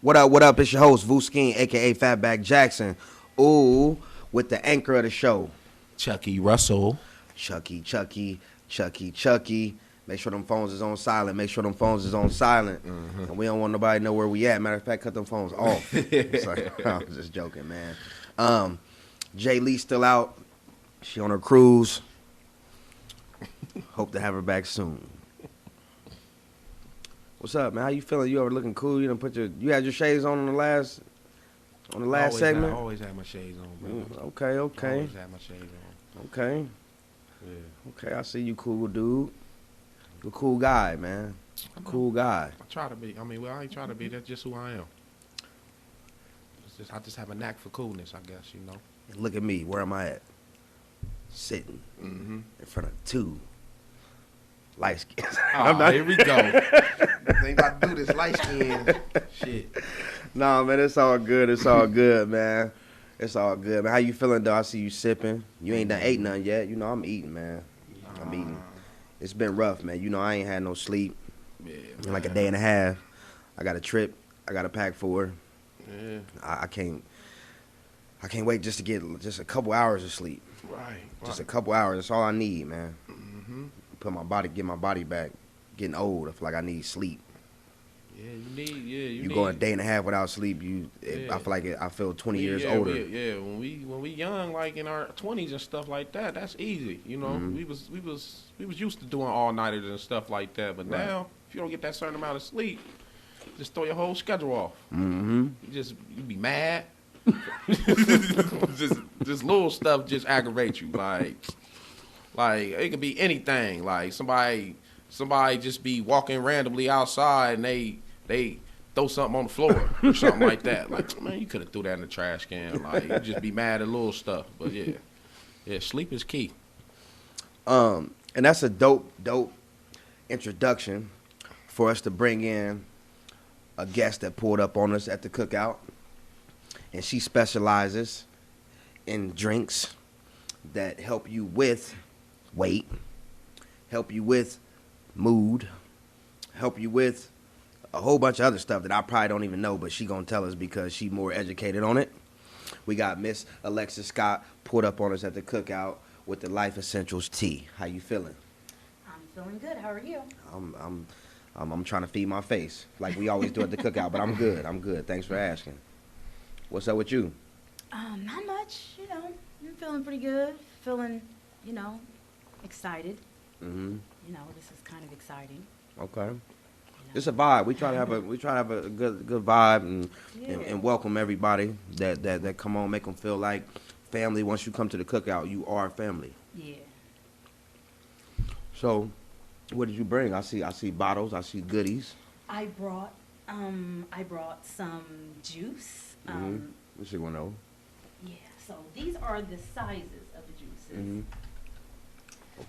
What up? What up? It's your host Vuskeen, aka Fatback Jackson. Ooh, with the anchor of the show, Chucky Russell. Chucky. Make sure them phones is on silent. And we don't want nobody to know where we at. Matter of fact, cut them phones off. Sorry, I'm just joking, man. Jay Lee still out. She on her cruise. Hope to have her back soon. What's up, man? How you feeling? You ever looking cool? You had your shades on the last segment. I always have my shades on, bro. Okay. I always have my shades on. Okay. Yeah. Okay, I see you, cool dude. You a cool guy, man. Cool guy. I try to be. I ain't trying to be. That's just who I am. I just have a knack for coolness, I guess, you know. And look at me. Where am I at? Sitting in front of two light skins. Here we go. Ain't about to do this light skin shit. Nah, man, it's all good. It's all good, man. It's all good, man. How you feeling, though? I see you sipping. You ain't done ate nothing yet. You know, I'm eating, man. I'm eating. It's been rough, man. You know, I ain't had no sleep in like a day and a half. I got a trip. I got to pack for. Yeah. I can't wait just to get just a couple hours of sleep. Right. Just a couple hours. That's all I need, man. Mm-hmm. Get my body back. Getting old. I feel like I need sleep. Yeah, you You go a day and a half without sleep. I feel like I feel 20 years older. When we young, like in our 20s and stuff like that, that's easy. You know, we was used to doing all nighters and stuff like that. But now, if you don't get that certain amount of sleep, just throw your whole schedule off. Mm-hmm. You be mad. just little stuff just aggravate you. Like it could be anything. Like somebody just be walking randomly outside and they throw something on the floor or something like that. Like, man, you could have threw that in the trash can. Like, you just be mad at little stuff. But yeah, sleep is key. And that's a dope introduction for us to bring in a guest that pulled up on us at the cookout. And she specializes in drinks that help you with weight, help you with mood, help you with a whole bunch of other stuff that I probably don't even know, but she gonna tell us because she more educated on it. We got Miss Alexis Scott pulled up on us at the cookout with the Life Essentials tea. How you feeling? I'm feeling good. How are you? I'm trying to feed my face like we always do at the cookout, but I'm good. Thanks for asking. What's up with you? Not much. You know, I'm feeling pretty good. Feeling, excited. Mm-hmm. This is kind of exciting. Okay. It's a vibe. We try to have a good vibe and welcome everybody that come on, make them feel like family. Once you come to the cookout, you are family. Yeah. So, what did you bring? I see bottles. I see goodies. I brought some juice. Let's see one of those. Yeah. So these are the sizes of the juices. Mm-hmm.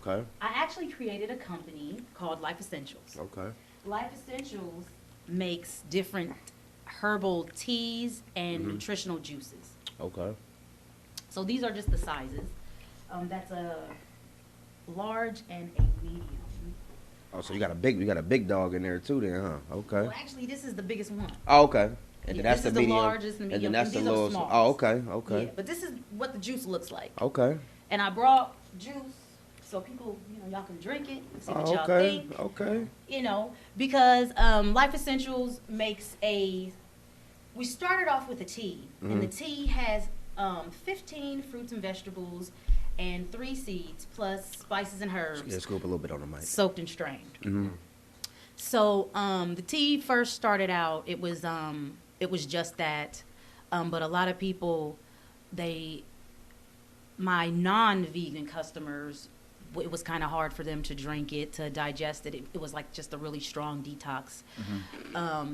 Okay. I actually created a company called Life Essentials. Okay. Life Essentials makes different herbal teas and nutritional juices. Okay. So these are just the sizes. That's a large and a medium. Oh, so you got a big dog in there too, then, huh? Okay. Well, actually, this is the biggest one. Oh, okay. And then that's this the is medium. the largest and medium. And then that's these the are little. smalls. Oh, okay. Yeah, but this is what the juice looks like. Okay. And I brought juice so people, y'all can drink it and see what y'all think. Okay. Because Life Essentials makes we started off with a tea, and the tea has 15 fruits and vegetables and 3 seeds plus spices and herbs. Yeah, scoop a little bit on the mic. Soaked and strained. Mm-hmm. So the tea first started out, it was just that, but a lot of people, my non-vegan customers, it was kind of hard for them to drink it, to digest it. It was like just a really strong detox.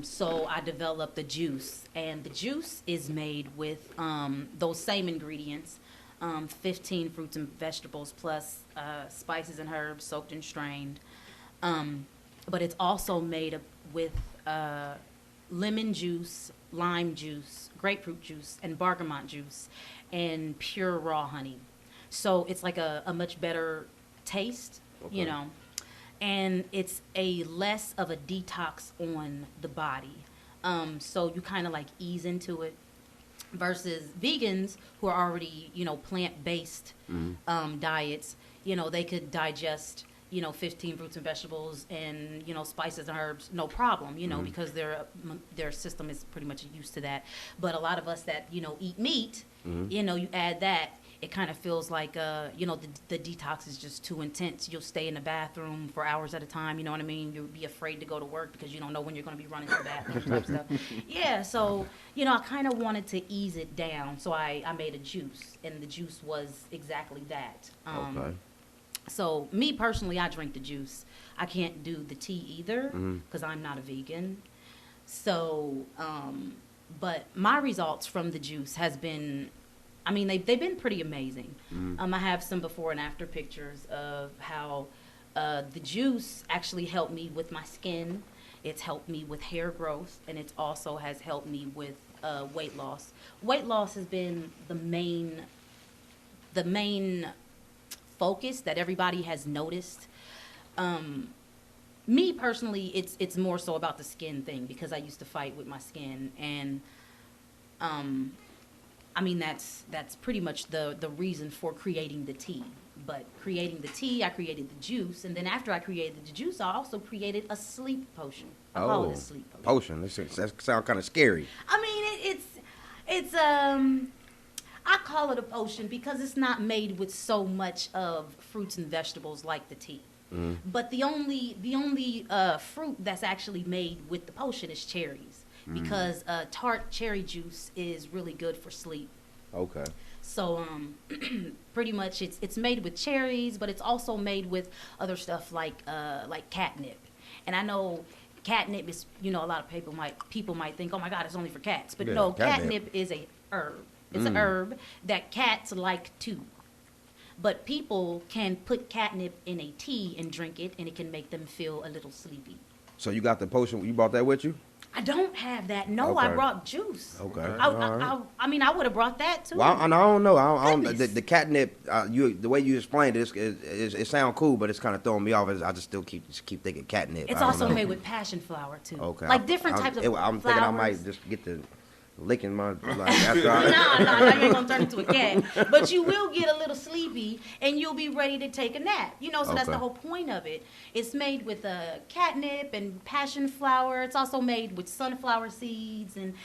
So I developed the juice, and the juice is made with those same ingredients, 15 fruits and vegetables plus spices and herbs soaked and strained. But it's also made with lemon juice, lime juice, grapefruit juice, and bergamot juice, and pure raw honey. So it's like a much better taste, and it's a less of a detox on the body. So you kind of like ease into it. Versus vegans who are already, plant-based diets, they could digest, 15 fruits and vegetables and, spices and herbs, no problem, because their system is pretty much used to that. But a lot of us that, eat meat, you add that, it kind of feels like, the detox is just too intense. You'll stay in the bathroom for hours at a time, you know what I mean? You'll be afraid to go to work because you don't know when you're going to be running to the bathroom type stuff. Yeah, so, I kind of wanted to ease it down. So I made a juice, and the juice was exactly that. Okay. So me personally, I drink the juice. I can't do the tea either because I'm not a vegan. So, but my results from the juice has been, they've been pretty amazing. I have some before and after pictures of how the juice actually helped me with my skin. It's helped me with hair growth, and it also has helped me with weight loss. Weight loss has been the main focus that everybody has noticed. Me personally, it's more so about the skin thing because I used to fight with my skin, and that's pretty much the reason for creating the tea. But creating the tea, I created the juice, and then after I created the juice, I also created a sleep potion. I call it a sleep potion. That sounds kind of scary. It's I call it a potion because it's not made with so much of fruits and vegetables like the tea. But the only fruit that's actually made with the potion is cherries because tart cherry juice is really good for sleep. Okay. So pretty much it's made with cherries, but it's also made with other stuff like catnip. And I know catnip is, a lot of people might think, oh my God, it's only for cats. But no, catnip is a herb. It's an herb that cats like too. But people can put catnip in a tea and drink it, and it can make them feel a little sleepy. So you got the potion, you brought that with you? I don't have that. No, Okay. I brought juice. Okay. I would have brought that too. Well, I don't know. Goodness. The catnip, the way you explained it, it sounds cool, but it's kind of throwing me off. I just still keep thinking catnip. It's I don't also know. made with passion flower too. Okay. Like different types of flowers. I'm thinking I might just get the licking my after No, you ain't gonna turn into a cat. But you will get a little sleepy, and you'll be ready to take a nap. So that's the whole point of it. It's made with catnip and passion flower. It's also made with sunflower seeds and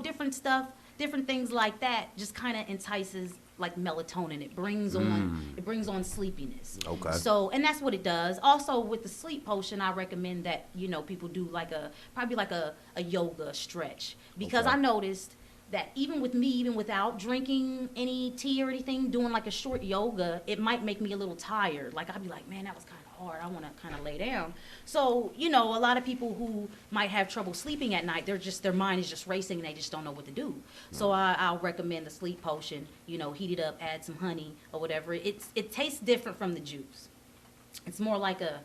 different stuff, different things like that. Just kind of entices like melatonin. It brings on sleepiness. Okay. So, and that's what it does. Also with the sleep potion, I recommend that people do probably a yoga stretch because Okay. I noticed that even without drinking any tea or anything, doing like a short yoga, it might make me a little tired. Like I'd be like, man, that was kind of hard. I want to kind of lay down. So, a lot of people who might have trouble sleeping at night, their mind is just racing and they just don't know what to do. So I'll recommend the sleep potion, heat it up, add some honey or whatever. It tastes different from the juice. It's more like a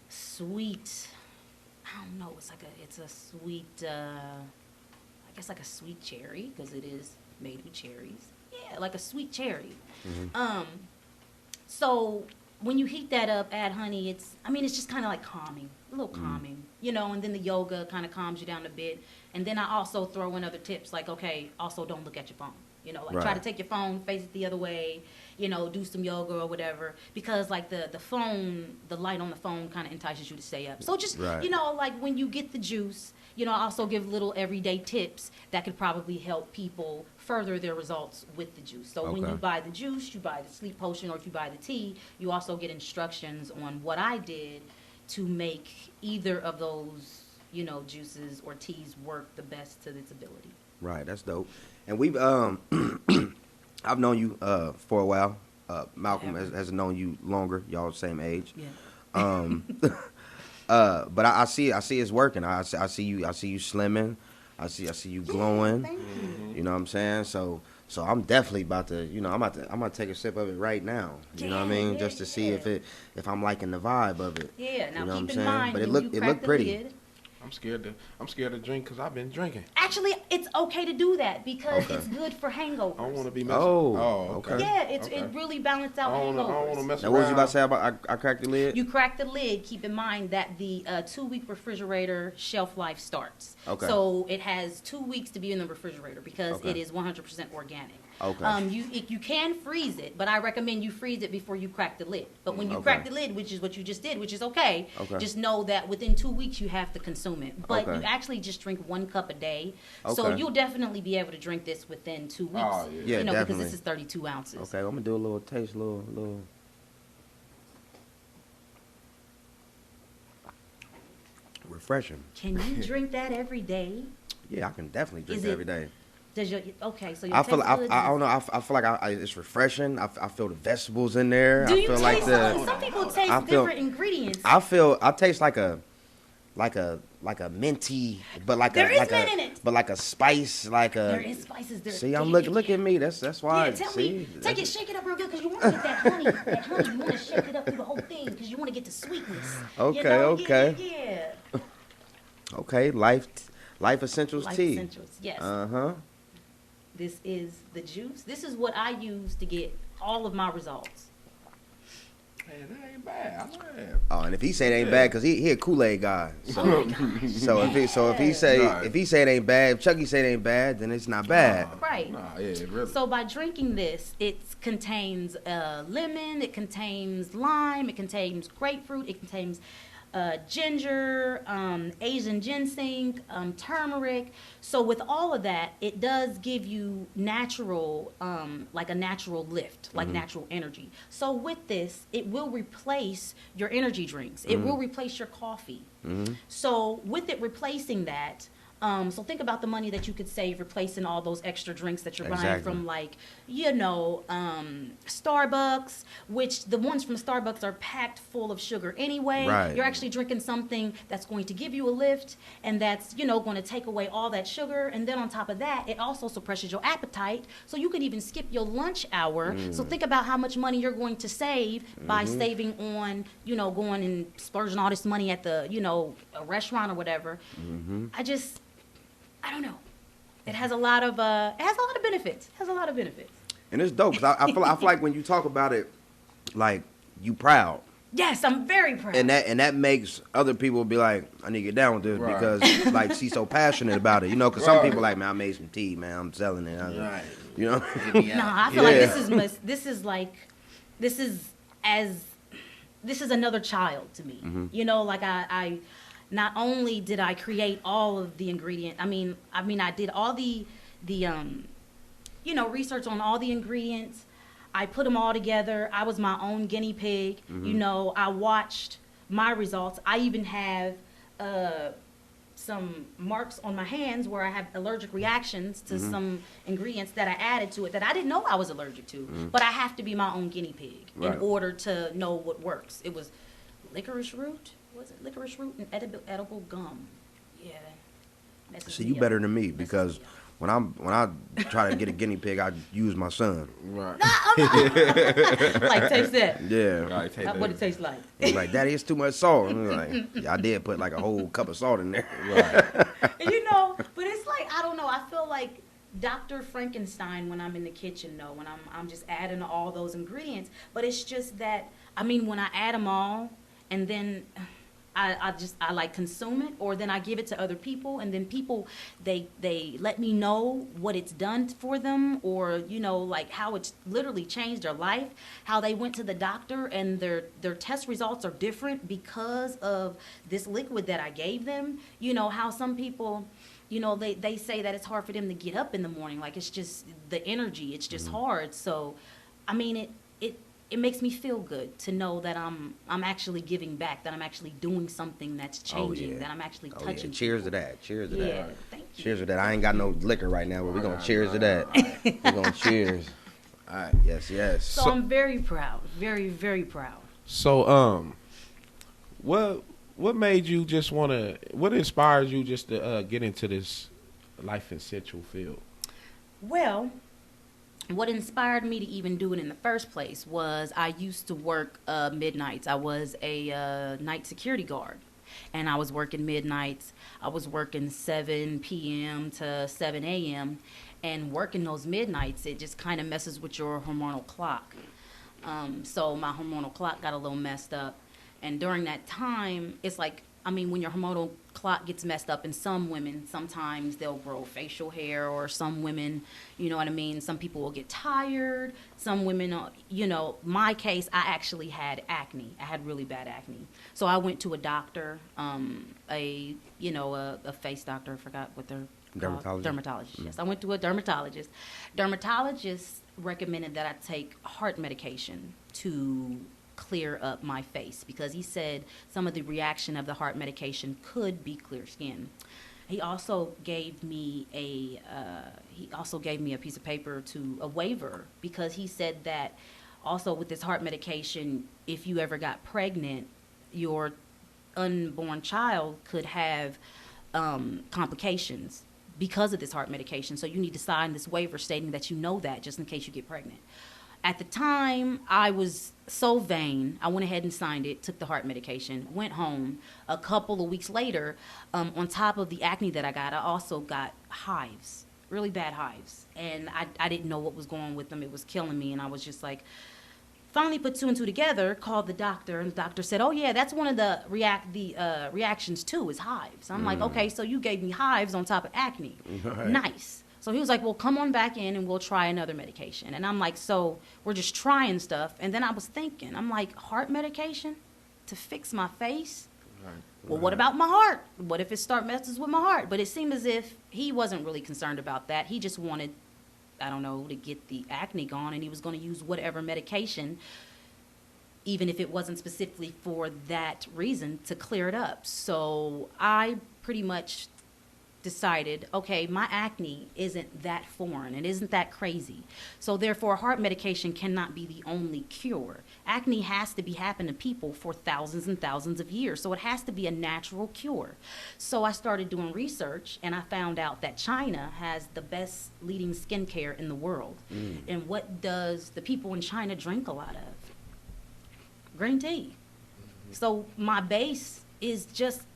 sweet, I don't know, it's a sweet, I guess like a sweet cherry because it is made with cherries. Yeah, like a sweet cherry. So when you heat that up, add honey, it's just kind of like calming, a little calming, and then the yoga kind of calms you down a bit. And then I also throw in other tips like, okay, also don't look at your phone. Try Right. to take your phone, face it the other way, do some yoga or whatever. Because like the phone, the light on the phone kind of entices you to stay up. So just, Right. like when you get the juice, I also give little everyday tips that could probably help people further their results with the juice. So when Okay. you buy the juice, you buy the sleep potion, or if you buy the tea, you also get instructions on what I did to make either of those, juices or teas work the best to its ability. Right, that's dope. And we've I've known you for a while. Malcolm has known you longer. Y'all the same age. Yeah. But I see it's working. I see you slimming. I see you glowing. Thank you. You know what I'm saying? So I'm definitely about to, I'm gonna take a sip of it right now. You know what I mean? Yeah, Just to see yeah. if I'm liking the vibe of it. Yeah, now You know what I'm keep in saying? mind But it when look- you it crack looked the pretty. lid, I'm scared to drink because I've been drinking. Actually, it's okay to do that because Okay. it's good for hangovers. I don't want to be messing. Oh, okay. Yeah, Okay. it really balances out I don't want to hangovers. mess Now, around. what was you about to say about I cracked the lid? You crack the lid, keep in mind that the 2-week refrigerator shelf life starts. Okay. So it has 2 weeks to be in the refrigerator because Okay. it is 100% organic. Okay. You can freeze it, but I recommend you freeze it before you crack the lid. But when you Okay. crack the lid, which is what you just did, which is okay, Okay. just know that within 2 weeks you have to consume it. But Okay. you actually just drink 1 cup a day. So Okay. you'll definitely be able to drink this within 2 weeks. Oh, yeah. Yeah, You know, because definitely. this is 32 ounces. Okay, I'm gonna do a little taste, little. Refreshing. Can you drink that every day? Yeah, I can definitely drink Is it it- every day. Does your okay? So your I feel, taste I, buds I is- don't know. I feel like it's refreshing. I feel the vegetables in there. Do I you feel taste like some people taste I feel- different ingredients? I taste like a minty, but like There a is like mint a in it. but like a spice, like a. There is spices there. See, I'm look at me. That's why. Yeah, tell see, me. Take it, shake it up real good, because you want to get that honey. That honey, you want to shake it up through the whole thing, because you want to get the sweetness. Okay, You know? okay. Yeah. Okay, life essentials Life tea. Essentials, yes. Uh-huh. This is the juice. This is what I use to get all of my results. Man, that ain't bad. I like that. Oh, and if he say it ain't Yeah. bad, cause he a Kool-Aid guy. So Oh my gosh. so if he say Right. if he say it ain't bad, if Chucky say it ain't bad, then it's not bad. Right. Nah, yeah, really. So by drinking this, it contains lemon, it contains lime, it contains grapefruit, it contains ginger, Asian ginseng, turmeric. So with all of that, it does give you natural, like a natural lift, like natural energy. So with this, it will replace your energy drinks. It will replace your coffee. So with it replacing that, so think about the money that you could save replacing all those extra drinks that you're buying Exactly. from, like, Starbucks, which the ones from Starbucks are packed full of sugar anyway. Right. You're actually drinking something that's going to give you a lift and that's, going to take away all that sugar. And then on top of that, it also suppresses your appetite. So you can even skip your lunch hour. So think about how much money you're going to save by saving on, going and splurging all this money at the, a restaurant or whatever. I don't know. It has a lot of benefits. It has a lot of benefits. And it's dope, cause I feel like when you talk about it, like you proud, Yes, I'm very proud. and that makes other people be like, I need to get down with this Right. because like she's so passionate about it, cause some Right. people like, man, I made some tea, man, I'm selling it, Right. you know. No, I feel like Yeah. this is another child to me. Like I not only did I create all of the ingredient, I mean I did all the research on all the ingredients. I put them all together. I was my own guinea pig. I watched my results. I even have some marks on my hands where I have allergic reactions to some ingredients that I added to it that I didn't know I was allergic to. But I have to be my own guinea pig Right. in order to know what works. It was licorice root. Was it licorice root and edible gum? Yeah. Messes See, me you up. better than me Messes because me up. when I try to get a guinea pig, I use my son. Right. Like, taste that. Yeah. Right, take What that. it tastes like. He's like, Daddy, it's too much salt. And I'm like, yeah, I did put like a whole cup of salt in there. Right. But it's like, I don't know, I feel like Dr. Frankenstein when I'm in the kitchen, though, when I'm just adding all those ingredients. But it's just that, when I add them all, and then I like consume it, or then I give it to other people, and then people, they let me know what it's done for them, or, like how it's literally changed their life, how they went to the doctor and their test results are different because of this liquid that I gave them. How some people, they say that it's hard for them to get up in the morning. Like, it's just the energy. It's just hard. So, it makes me feel good to know that I'm actually giving back, that I'm actually doing something that's changing, yeah. that I'm actually Oh, yeah. touching. Cheers to people. that. Cheers to Yeah, that. thank you. Cheers to that. I ain't got no liquor right now, but we're going to cheers to that. We're going to cheers. All right. Yes. So I'm very proud, very, very proud. So, what made you just want to? What inspired you just to get into this life essential field? Well, what inspired me to even do it in the first place was I used to work midnights. I was a night security guard. and I was working midnights. I was working 7 p.m. to 7 a.m. And working those midnights, it just kind of messes with your hormonal clock. So my hormonal clock got a little messed up. And during that time, it's like, I mean, when your hormonal clock gets messed up, in some women, sometimes they'll grow facial hair, or some women, you know what I mean? Some people will get tired. Some women, you know, my case, I actually had acne. I had really bad acne. So I went to a doctor, a face doctor. I forgot what they're called. Dermatologist, yes. I went to a dermatologist. Dermatologist recommended that I take heart medication to clear up my face, because he said some of the reaction of the heart medication could be clear skin. He also gave me a piece of paper, a waiver, because he said that also with this heart medication, if you ever got pregnant, your unborn child could have complications because of this heart medication. So you need to sign this waiver stating that you know that, just in case you get pregnant. At the time, I was so vain. I went ahead and signed it, took the heart medication, went home. A couple of weeks later, on top of the acne that I got, I also got hives, really bad hives. And I didn't know what was going on with them. It was killing me. And I was just like, finally put two and two together, called the doctor. And the doctor said, oh, yeah, that's one of the reactions, too, is hives. I'm like, okay, so you gave me hives on top of acne. Right. Nice. So he was like, well, come on back in and we'll try another medication. And I'm like, so we're just trying stuff. And then I was thinking, I'm like, heart medication to fix my face? Right. Well, what about my heart? What if it messes with my heart? But it seemed as if he wasn't really concerned about that. He just wanted, I don't know, to get the acne gone. And he was going to use whatever medication, even if it wasn't specifically for that reason, to clear it up. So I pretty much decided, okay, my acne isn't that foreign. It isn't that crazy. So therefore, heart medication cannot be the only cure. Acne has to be happening to people for thousands and thousands of years. So it has to be a natural cure. So I started doing research, and I found out that China has the best leading skincare in the world. And what does the people in China drink a lot of? Green tea. So my base is just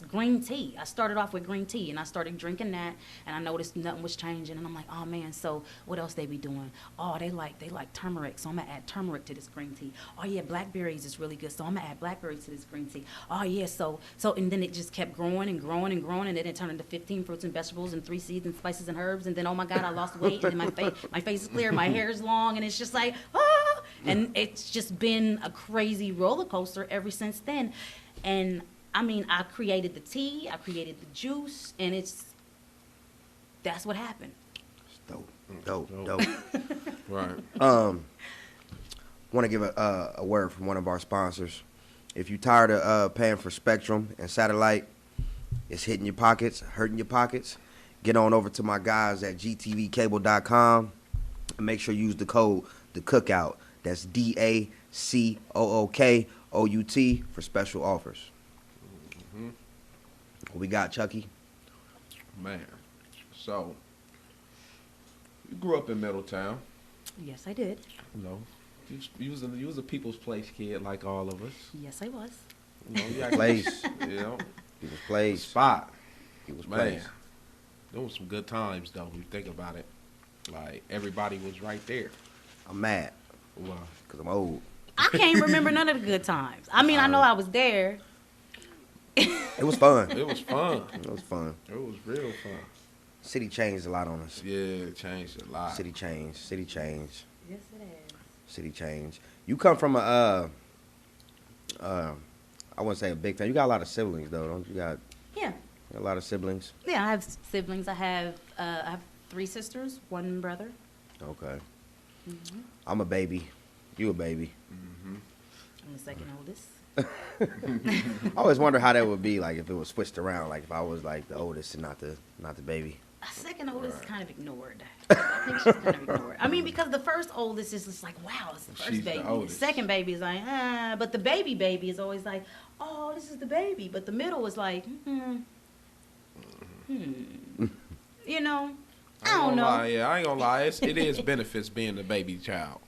green tea. I started off with green tea, and I started drinking that, and I noticed nothing was changing, and I'm like, oh man, so what else they be doing? Oh, they like turmeric, so I'm gonna add turmeric to this green tea. Oh yeah, blackberries is really good, so I'm gonna add blackberries to this green tea. Oh yeah, so and then it just kept growing and growing and growing, and then it turned into 15 fruits and vegetables and 3 seeds and spices and herbs, and then oh my God, I lost weight, and then my face is clear, my hair is long, and it's just like and it's just been a crazy roller coaster ever since then. And I mean, I created the tea, I created the juice, and that's what happened. It's dope. Right. Want to give a word from one of our sponsors. If you're tired of paying for Spectrum and satellite, it's hitting your pockets, hurting your pockets, get on over to my guys at gtvcable.com and make sure you use the code The Cookout. That's DACOOKOUT for special offers. What we got, Chucky? Man, so you grew up in Middletown. Yes, I did. You know, you was a people's place kid like all of us. Yes, I was. You know, you place. You know, He was place. Spot. He was Man, place. there was some good times though. When you think about it, like everybody was right there. I'm mad Wow. because I'm old. I can't remember none of the good times. I mean, I know I was there. It was fun. It was fun. It was fun. It was real fun. City changed a lot on us. Yeah, it changed a lot. City changed. Yes, it is. City change. You come from I wouldn't say a big family. You got a lot of siblings though, don't you? Yeah. A lot of siblings. Yeah, I have siblings. I have 3 sisters, 1 brother. Okay. Mm-hmm. I'm a baby. You a baby. Mm-hmm. I'm the second oldest. I always wonder how that would be, like if it was switched around, like if I was like the oldest and not the baby. Second oldest is kind of ignored. I think she's kind of ignored. I mean, because the first oldest is just like, wow, it's the first She's baby. the oldest. Second baby is like, but the baby is always like, oh, this is the baby. But the middle is like, you know, I don't know. Lie, yeah, I ain't gonna lie. It is benefits being the baby child.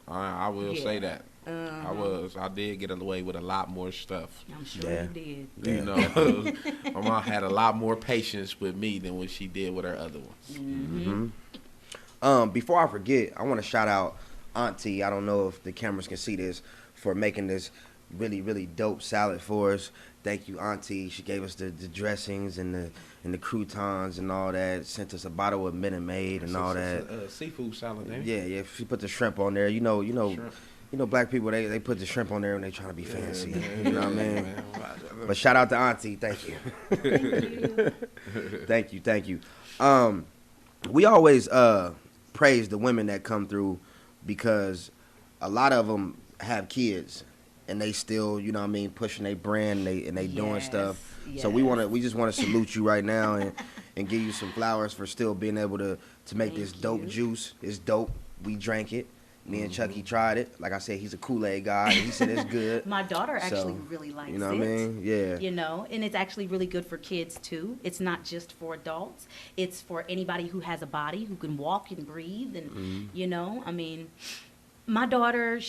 I will Yeah. say that. I did get away with a lot more stuff. I'm sure Yeah. you did. You know, my mom had a lot more patience with me than what she did with her other ones. Before I forget, I want to shout out Auntie. I don't know if the cameras can see this, for making this really, really dope salad for us. Thank you, Auntie. She gave us the dressings and the croutons and all that. Sent us a bottle of Minute Maid and all that. Seafood salad, ain't it? Yeah. She put the shrimp on there. You know, Shrimp. black people they put the shrimp on there when they trying to be fancy. Yeah, You know what I mean? man. But shout out to Auntie. Thank you. Thank you. We always praise the women that come through, because a lot of them have kids and they still, you know what I mean, pushing their brand and they doing stuff. So we just want to salute you right now and give you some flowers for still being able to make this dope juice. It's dope. We drank it. Me and Chucky tried it. Like I said, he's a Kool-Aid guy. He said it's good. My daughter actually So, really likes it. You know what I mean? Yeah. You know, and it's actually really good for kids too. It's not just for adults. It's for anybody who has a body, who can walk and breathe, and you know, I mean, my daughter,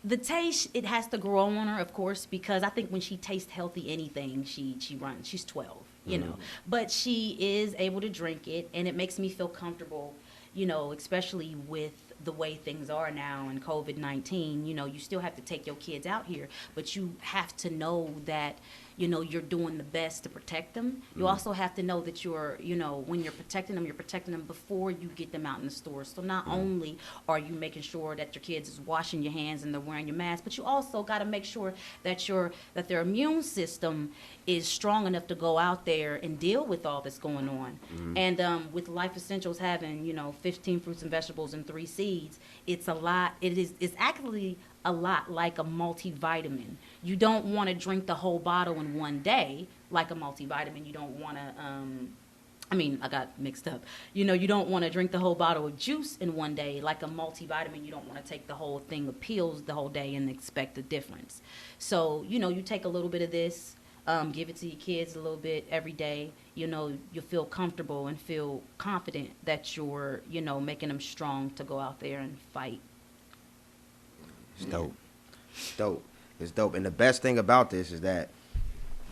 the taste, it has to grow on her, of course, because I think when she tastes healthy anything, she runs. She's 12, you know, but she is able to drink it, and it makes me feel comfortable, you know, especially with the way things are now in COVID-19. You know, you still have to take your kids out here, but you have to know that, you know, you're doing the best to protect them. You also have to know that you're, you know, when you're protecting them before you get them out in the stores. So not only are you making sure that your kids is washing your hands and they're wearing your mask, but you also got to make sure that their immune system is strong enough to go out there and deal with all that's going on. And with Life Essentials having, you know, 15 fruits and vegetables and 3 seeds, it's a lot. It's actually a lot like a multivitamin. You don't want to drink the whole bottle in one day like a multivitamin. You don't want to, I got mixed up. You know, you don't want to drink the whole bottle of juice in one day like a multivitamin. You don't want to take the whole thing of pills the whole day and expect a difference. So, you know, you take a little bit of this, give it to your kids a little bit every day. You know, you feel comfortable and feel confident that you're, you know, making them strong to go out there and fight. It's dope. It's dope. And the best thing about this is that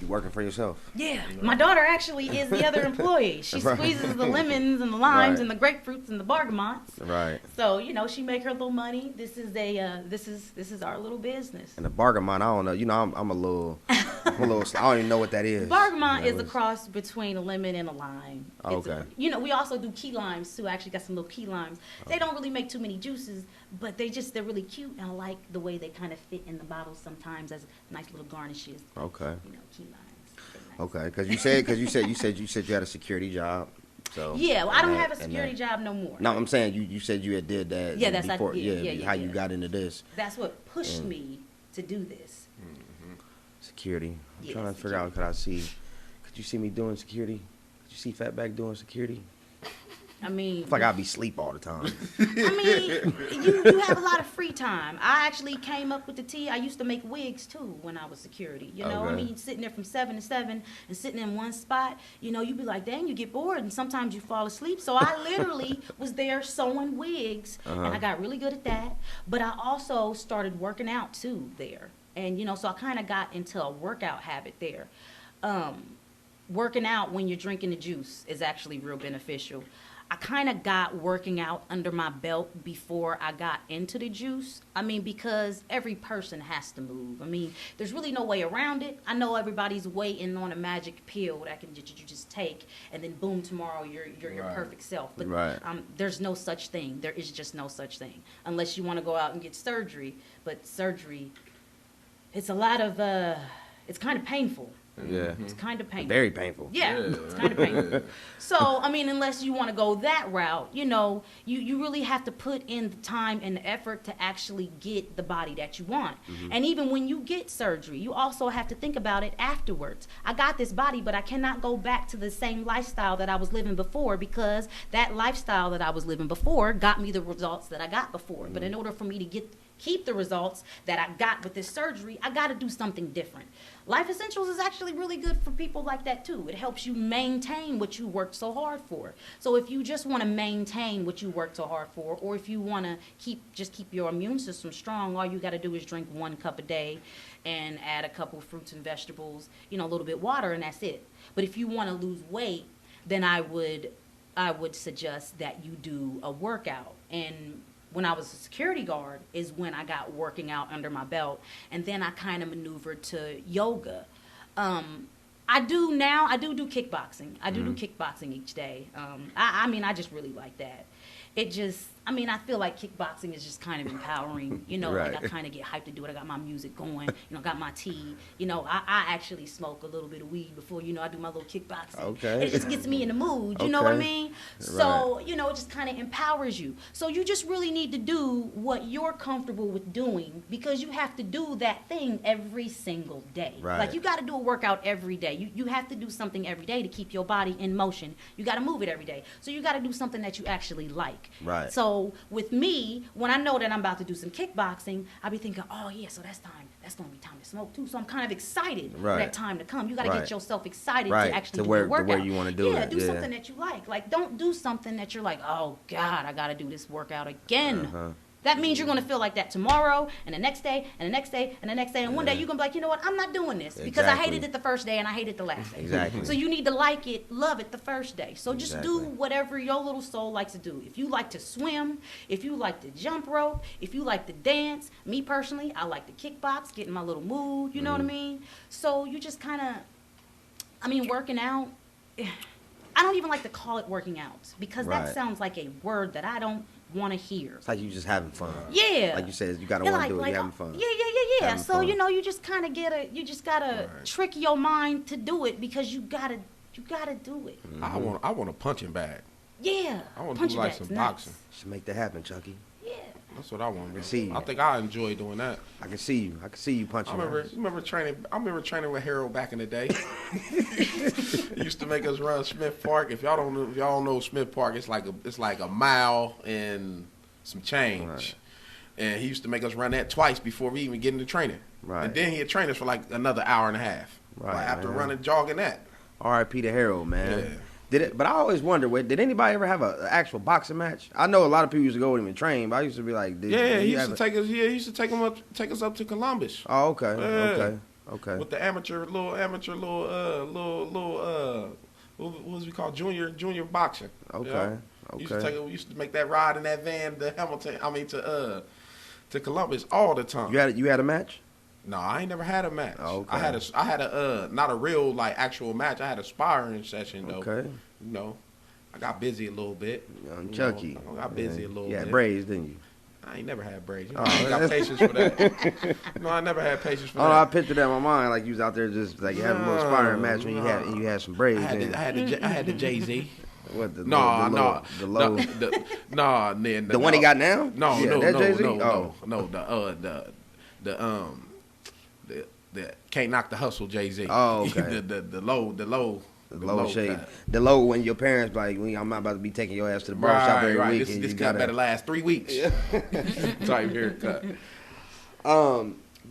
you're working for yourself. Yeah, my daughter actually is the other employee. She Right. squeezes the lemons and the limes Right. and the grapefruits and the bergamots. Right. So, you know, she make her little money. This is this is our little business. And the bergamot, I don't know. You know, I'm a little, I don't even know what that is. Bergamot You is know, a cross between a lemon and a lime. Oh, It's okay. you know, we also do key limes too. I actually got some little key limes. They don't really make too many juices, but they're really cute, and I like the way they kind of fit in the bottles sometimes as nice little garnishes. Okay. You know, key limes. They're nice. Okay. Because you said you had a security job. So. Yeah, well, I don't and have a that- and security that- job no more. No, I'm saying you said you had did that. Yeah, that's before. yeah, How you got into this That's what pushed me to do this. security? I'm Yeah, trying to figure out. Could you see me doing security? Could you see Fatback doing security? I mean, It's like I'd be asleep all the time. you have a lot of free time. I actually came up with the T. I used to make wigs too when I was security. You know, I Okay. mean, sitting there from 7 to 7 and sitting in one spot. You know, you'd be like, dang, you get bored, and sometimes you fall asleep. So I literally was there sewing wigs, and I got really good at that. But I also started working out too there, and you know, so I kind of got into a workout habit there. Working out when you're drinking the juice is actually real beneficial. I kind of got working out under my belt before I got into the juice. I mean, because every person has to move. I mean, there's really no way around it. I know everybody's waiting on a magic pill that you just take, and then boom, tomorrow you're your Right. perfect self. But Right. there's no such thing. There is just no such thing unless you want to go out and get surgery. But surgery, it's a lot of it's kind of painful. Yeah. It's kind of painful. Very painful. Yeah, it's kind of painful. So, I mean, unless you want to go that route, you know, you really have to put in the time and the effort to actually get the body that you want. And even when you get surgery, you also have to think about it afterwards. I got this body, but I cannot go back to the same lifestyle that I was living before, because that lifestyle that I was living before got me the results that I got before. But in order for me to get keep the results that I got with this surgery, I got to do something different. Life Essentials is actually really good for people like that too. It helps you maintain what you worked so hard for. So if you just want to maintain what you worked so hard for, or if you want to keep your immune system strong, all you got to do is drink 1 cup a day and add a couple fruits and vegetables, a little bit water, and that's it. But if you want to lose weight, then I would suggest that you do a workout. And when I was a security guard is when I got working out under my belt, and then I kind of maneuvered to yoga. I do kickboxing. I do kickboxing each day. I just really like that. I feel like kickboxing is just kind of empowering, Right. Like I kind of get hyped to do it. I got my music going, got my tea. I actually smoke a little bit of weed before, I do my little kickboxing. Okay. It just gets me in the mood, you know what I mean? So, it just kind of empowers you. So you just really need to do what you're comfortable with doing, because you have to do that thing every single day. Right. Like you got to do a workout every day. You have to do something every day to keep your body in motion. You got to move it every day. So you got to do something that you actually like. Right. So with me, when I know that I'm about to do some kickboxing, I'll be thinking, oh yeah, so that's going to be time to smoke too. So I'm kind of excited for that time to come. You got to get yourself excited to actually do the workout. To where you want to do it. Do something that you like. Like, don't do something that you're like, oh God, I got to do this workout again. That means you're going to feel like that tomorrow, and the next day, and the next day, and the next day. And one day you're going to be like, you know what, I'm not doing this because I hated it the first day and I hated it the last day. Exactly. So you need to like it, love it the first day. So just do whatever your little soul likes to do. If you like to swim, if you like to jump rope, if you like to dance, me personally, I like to kickbox, get in my little mood, you know what I mean? So you just kind of, working out, I don't even like to call it working out because that sounds like a word that I don't want to hear. It's like you just having fun. Yeah. Like you said, you gotta want to do it. You're having fun. Yeah. Having So fun. you just kind of you just gotta trick your mind to do it because you gotta do it. I want a punching bag. Yeah. I want to do like some boxing. Should make that happen, Chucky. Yeah. That's what I want. I can see you. I think I enjoy doing that. I can see you punching. I remember training with Harold back in the day. He used to make us run Smith Park. If y'all don't know Smith Park, it's like a mile and some change. Right. And he used to make us run that twice before we even get into training. Right. And then he'd train us for like another hour and a half. Right, Like after man. jogging that. R.I.P. to Harold, man. Yeah. But I always wonder, did anybody ever have an actual boxing match? I know a lot of people used to go and even train, but I used to be like, He used to take us. Yeah, he used to take us up to Columbus. Oh, okay, Yeah. okay. With the what was we call junior boxing. Okay, You know? We used to make that ride in that van to Hamilton. To Columbus all the time. You had a match? No, I ain't never had a match. Oh, okay. I had a not a real like actual match. I had a sparring session though. Okay. I got busy a little bit. Young Chucky. I got busy a little You bit. had braids, didn't you? I ain't never had braids. Oh, I ain't got patience for that. No, I never had patience for Oh, I that. pictured that in my mind, like you was out there just like having a little sparring match when you had some braids. I had the Jay-Z. What the No, the low the one he got now? No, Yeah, no, that no, Jay-Z? no, Oh. no. The can't knock the hustle Jay-Z. Oh, okay. the low shade. cut. The low when your parents like, I'm not about to be taking your ass to the barbershop every week. This and cut you gotta, better last 3 weeks. Type haircut.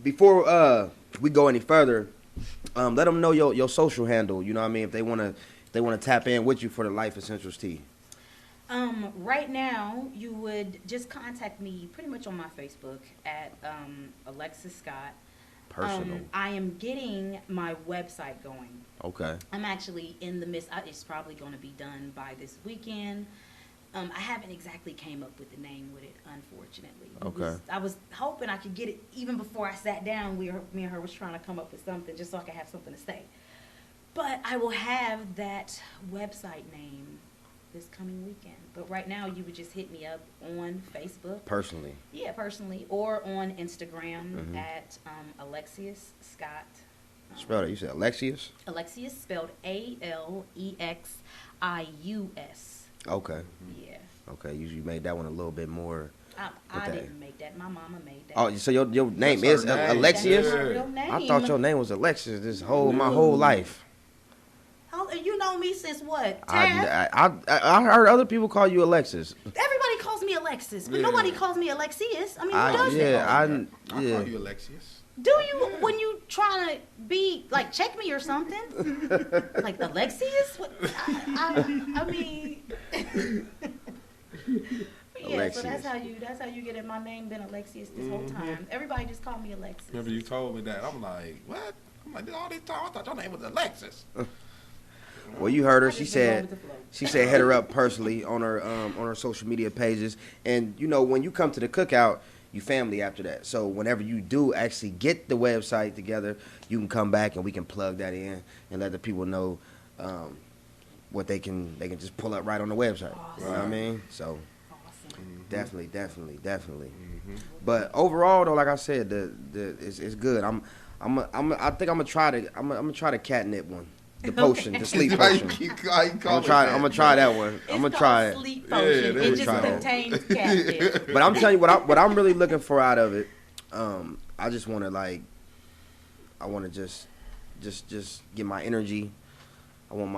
Before we go any further, let them know your social handle. You know what I mean? If they want to tap in with you for the Life Essentials tea. Right now, you would just contact me pretty much on my Facebook at Alexis Scott. Personal. I am getting my website going. Okay. I'm actually in the midst. It's probably going to be done by this weekend. I haven't exactly came up with the name with it, unfortunately. Okay. I was hoping I could get it even before I sat down. Me and her was trying to come up with something just so I could have something to say. But I will have that website name this coming weekend. But right now, you would just hit me up on Facebook. Personally. Yeah, personally. Or on Instagram at Alexius Scott. Spell it. You said Alexius? Alexius spelled Alexius. Okay. Yeah. Okay. You made that one a little bit more. I didn't make that. My mama made that. Oh, so your name That's is her name. Alexius? That's my real name. I thought your name was Alexis my whole life. You know me since what? 10? I heard other people call you Alexis. Everybody calls me Alexis. Alexis, but Yeah. nobody calls me Alexius. I mean, who does that? Yeah, I'll call you Alexius. Do you when you trying to be like check me or something? Like Alexius? What, I mean, yeah. Alexius. So that's how you get it. My name been Alexius this whole time. Everybody just call me Alexis. Remember you told me that. I'm like, what? I'm like, all this time I thought your name was Alexis. Well, you heard her. I She just been going said with the flow. hit her up personally on her social media pages. And you know, when you come to the cookout, you family after that. So whenever you do actually get the website together, you can come back and we can plug that in and let the people know what they can just pull up right on the website. You know what I Right. mean? So Awesome. definitely. But overall, though, like I said, it's good. I think I'm gonna try the catnip one, the potion, the sleep potion. I'm gonna try that one. I'm gonna try it. Sleep Yeah, potion. that's It just right. contains catfish. But I'm telling you what I'm really looking for out of it. I just want to just get my energy. I want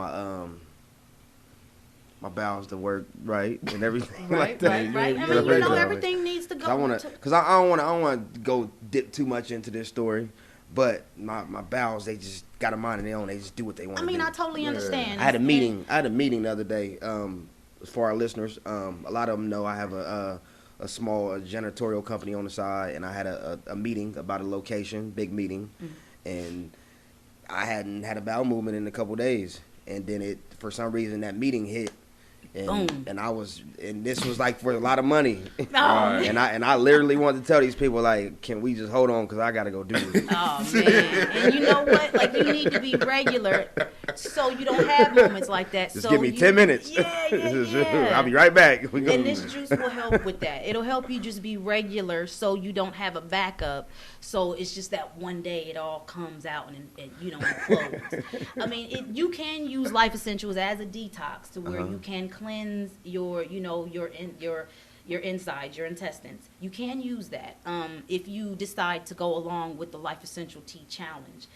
my bowels to work right and everything like Right, that. right, right. I You mean, you know, know, everything needs to go. I want to, cause I don't want to go dip too much into this story, but my bowels, they just got a mind of their own. They just do what they want I to mean, do. I totally understand. I had a meeting the other day for our listeners. A lot of them know I have a small janitorial company on the side, and I had a meeting about a location, big meeting, and I hadn't had a bowel movement in a couple days, and then for some reason that meeting hit. Boom. And this was like for a lot of money. Oh, Right. And I literally wanted to tell these people, like, can we just hold on, because I got to go do this. Oh man! And you know what? Like, you need to be regular, so you don't have moments like that. Just so give me 10 minutes. Yeah. I'll be right back. We And this juice will help with that. It'll help you just be regular, so you don't have a backup. So it's just that one day it all comes out and you know, implodes. I mean, you can use Life Essentials as a detox to where you can cleanse your, you know, your insides, your intestines. You can use that if you decide to go along with the Life Essential Tea Challenge.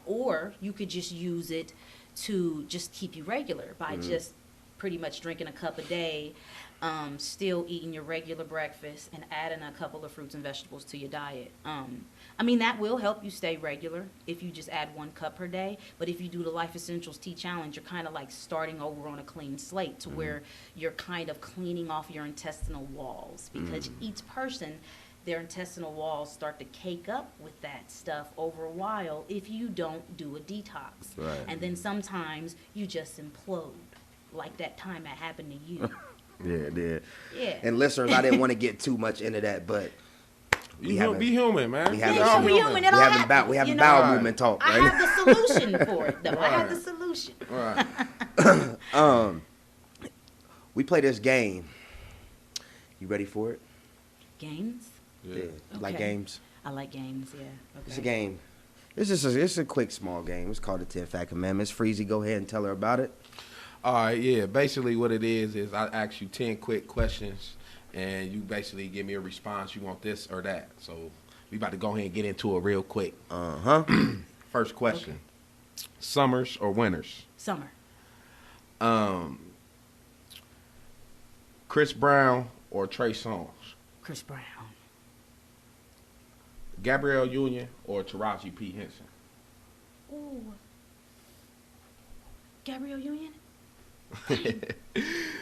Or you could just use it to just keep you regular by just pretty much drinking a cup a day, still eating your regular breakfast, and adding a couple of fruits and vegetables to your diet. I mean, that will help you stay regular if you just add 1 cup per day. But if you do the Life Essentials Tea Challenge, you're kind of like starting over on a clean slate to where you're kind of cleaning off your intestinal walls, because each person, their intestinal walls start to cake up with that stuff over a while if you don't do a detox. Right. And then sometimes you just implode, like that time that happened to you. Yeah. Yeah. And listeners, I didn't want to get too much into that, but Be human, man. we Yeah, haven't- you're all human. It all happens, we having you know? bowel movement talk, I right? have the solution for it, though. I have the Right. solution. Right. We play this game. You ready for it? Games? Yeah. You like Okay. games? I like games, yeah. Okay. It's a game. It's a quick, small game. It's called the 10 Fat Commandments. Freezy, go ahead and tell her about it. All right, yeah. Basically, what it is I ask you 10 quick questions, and you basically give me a response. You want this or that. So we about to go ahead and get into it real quick. First question: Summers or winters? Summer. Chris Brown or Trey Songz? Chris Brown. Gabrielle Union or Taraji P. Henson? Ooh. Gabrielle Union?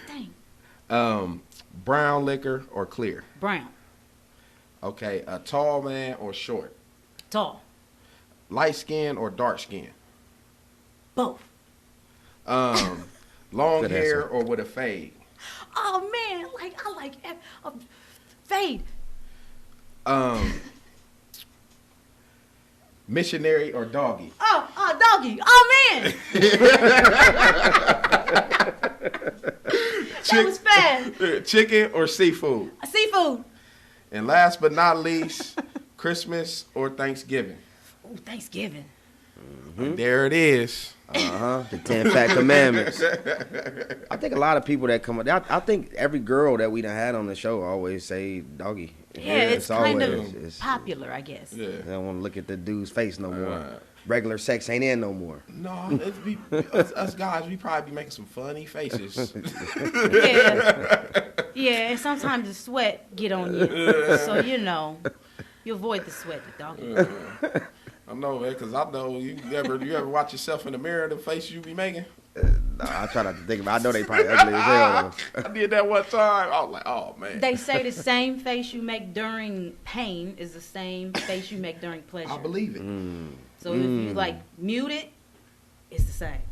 Dang. Brown liquor or clear? Brown. Okay, a tall man or short? Tall. Light skin or dark skin? Both. Long Good hair answer. or with a fade? Oh, man. I like fade. Missionary or doggy? Oh, doggy. Oh, man. That was fast. Chicken or seafood? Seafood. And last but not least, Christmas or Thanksgiving? Oh, Thanksgiving. There it is. The 10 Fat Commandments. I think a lot of people that come up, I think every girl that we done had on the show always say doggy. Yeah, it's kind always- of it's- popular, I guess. Yeah. They don't want to look at the dude's face no more. Right. Regular sex ain't in no more. No, us guys, we probably be making some funny faces. Yeah. Yeah, and sometimes the sweat get on you. So, you avoid the sweat, the doggy. I know, man, because I know you ever watch yourself in the mirror, the face you be making? No, I try not to think about it. I know they probably ugly as hell, though. I did that one time. I was like, oh, man. They say the same face you make during pain is the same face you make during pleasure. I believe it. So if you, mute it, it's the same.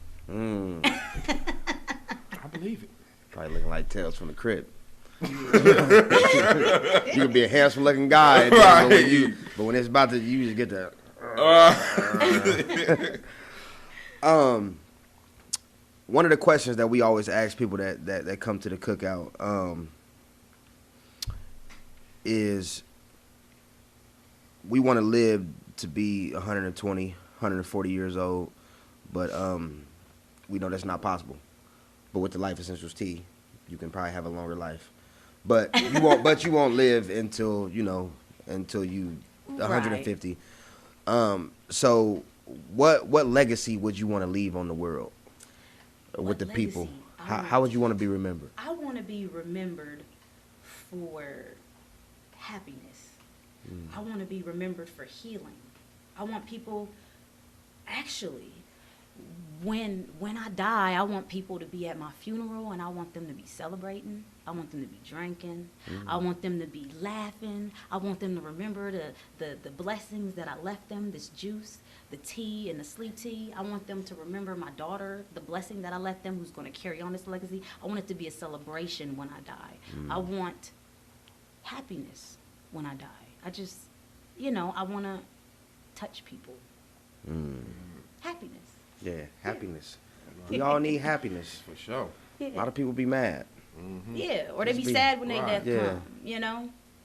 I believe it. Probably looking like Tales from the Crypt. You can be a handsome looking guy, but when it's about to, you just get the. One of the questions that we always ask people that come to the cookout is, we want to live to be 120, 140 years old, but we know that's not possible. But with the Life Essentials tea, you can probably have a longer life. But you won't. But you won't live until you 150. So what legacy would you want to leave on the world with the people? How would you want to be remembered? I want to be remembered for happiness. I want to be remembered for healing. I want people, actually, when I die, I want people to be at my funeral, and I want them to be celebrating. I want them to be drinking. I want them to be laughing. I want them to remember the blessings that I left them, this juice, the tea and the sleep tea. I want them to remember my daughter, the blessing that I left them, who's going to carry on this legacy. I want it to be a celebration when I die. I want happiness when I die. I just, I want to touch people. Happiness. Yeah, happiness. We all need happiness. For sure. A lot of people be mad. Yeah, or they be sad when they death come,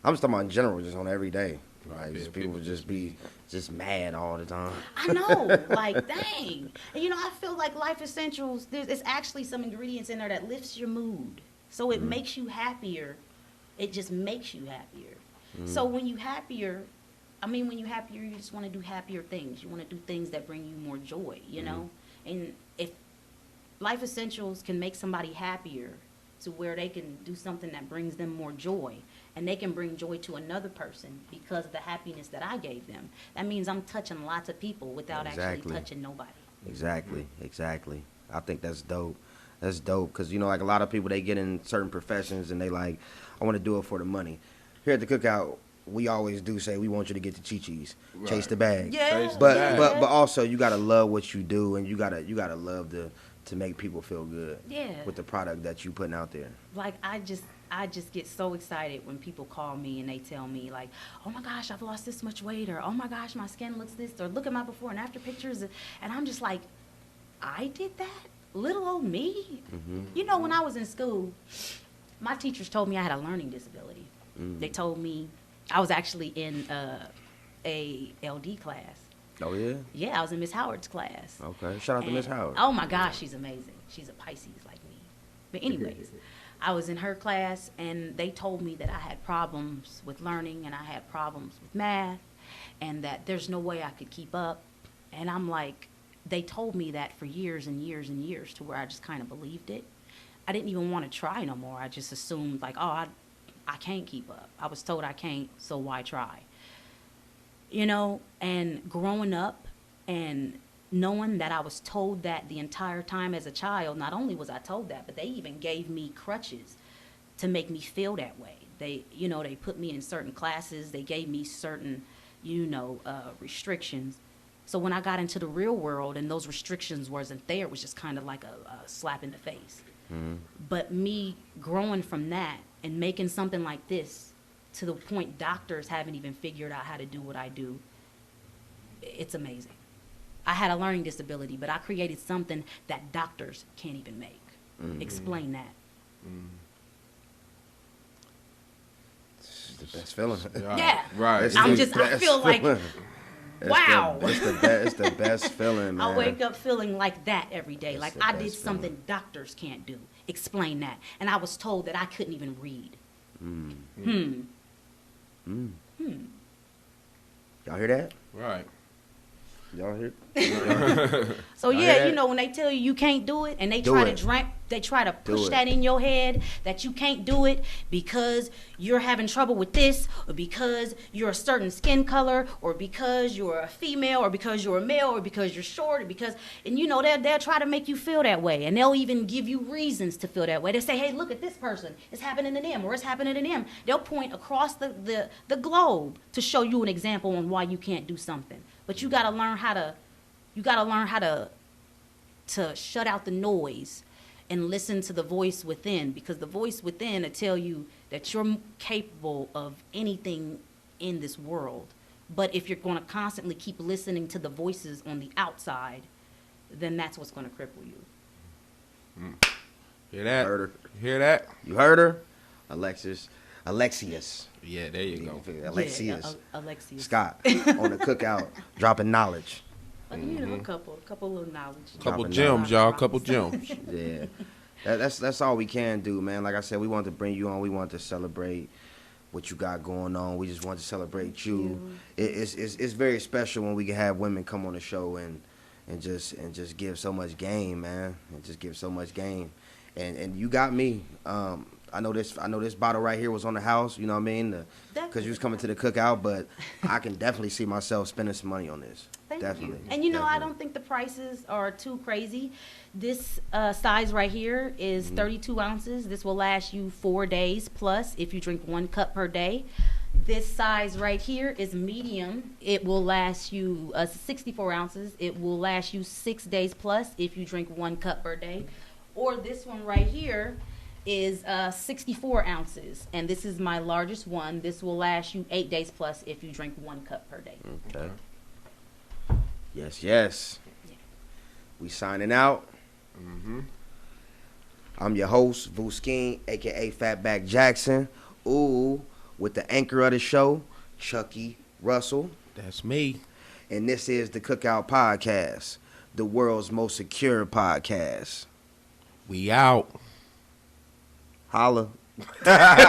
I'm just talking about in general, just on every day. Right, Just people just be just mad all the time. I know, dang. And I feel like Life Essentials, there's actually some ingredients in there that lifts your mood. So it makes you happier. It just makes you happier. So when you happier, you just want to do happier things. You want to do things that bring you more joy, And if Life Essentials can make somebody happier to where they can do something that brings them more joy, and they can bring joy to another person because of the happiness that I gave them, that means I'm touching lots of people without actually touching nobody. Exactly. I think that's dope. That's dope because, like a lot of people, they get in certain professions and they I want to do it for the money. Here at the cookout, we always do say we want you to get the chi-chis, chase the bag. Yeah. But also you gotta love what you do, and you gotta love to make people feel good. Yeah. With the product that you putting out there. I just get so excited when people call me and they tell me oh my gosh, I've lost this much weight, or oh my gosh, my skin looks this, or look at my before and after pictures, and I'm just like, I did that? Little old me? When I was in school, my teachers told me I had a learning disability. They told me I was actually in a LD class. Oh, yeah? Yeah, I was in Miss Howard's class. Okay. Shout out to Miss Howard. Oh, my gosh, she's amazing. She's a Pisces like me. But anyways, I was in her class, and they told me that I had problems with learning, and I had problems with math, and that there's no way I could keep up. And I'm like, they told me that for years and years and years, to where I just kind of believed it. I didn't even want to try no more. I just assumed, I can't keep up. I was told I can't, so why try? And growing up and knowing that I was told that the entire time as a child, not only was I told that, but they even gave me crutches to make me feel that way. They put me in certain classes. They gave me certain, restrictions. So when I got into the real world and those restrictions wasn't there, it was just kind of like a slap in the face. But me growing from that and making something like this to the point doctors haven't even figured out how to do what I do, it's amazing. I had a learning disability, but I created something that doctors can't even make. Explain that. It's the best feeling. Yeah. Right. I feel like, wow. It's the best feeling, man. I wake up feeling like that every day. It's Like the I best did something doctors can't do. Explain that. And I was told that I couldn't even read. Y'all hear that? Right. Y'all hear? So I hear yeah, that. you know, when they tell you you can't do it, and they Do try it. to push it. that in your head that you can't do it because you're having trouble with this, or because you're a certain skin color, or because you're a female, or because you're a male, or because you're short, or because, and you know, they'll try to make you feel that way, and they'll even give you reasons to feel that way. They say, hey, look at this person, it's happening to them, or it's happening to them. They'll point across the globe to show you an example on why you can't do something. But you gotta learn how to shut out the noise and listen to the voice within, because the voice within will tell you that you're capable of anything in this world. But if you're going to constantly keep listening to the voices on the outside, then that's what's going to cripple you. Hear that? Heard her. Hear that? You heard her? Alexius. Yeah, there you go. Alexius. Yeah, Alexius. Scott on the cookout, dropping knowledge. You know, a couple little knowledge. Couple Dropping gems, knowledge. y'all. Couple gems. Yeah, that's all we can do, man. Like I said, we wanted to bring you on. We wanted to celebrate what you got going on. We just wanted to celebrate you. It's very special when we can have women come on the show and just give so much game, man. And just give so much game. And you got me. I know this bottle right here was on the house. You know what I mean? Because you was coming to the cookout, but I can definitely see myself spending some money on this. Thank Definitely. you. And you know, I Definitely. don't think the prices are too crazy. This size right here is 32 ounces. This will last you 4 days plus if you drink 1 cup per day. This size right here is medium. It will last you 64 ounces. It will last you 6 days plus if you drink 1 cup per day. Or this one right here is 64 ounces. And this is my largest one. This will last you 8 days plus if you drink 1 cup per day. Okay. Yes. We signing out. I'm your host, Vuskeen, a.k.a. Fatback Jackson. Ooh, with the anchor of the show, Chucky Russell. That's me. And this is the Cookout Podcast, the world's most secure podcast. We out. Holla.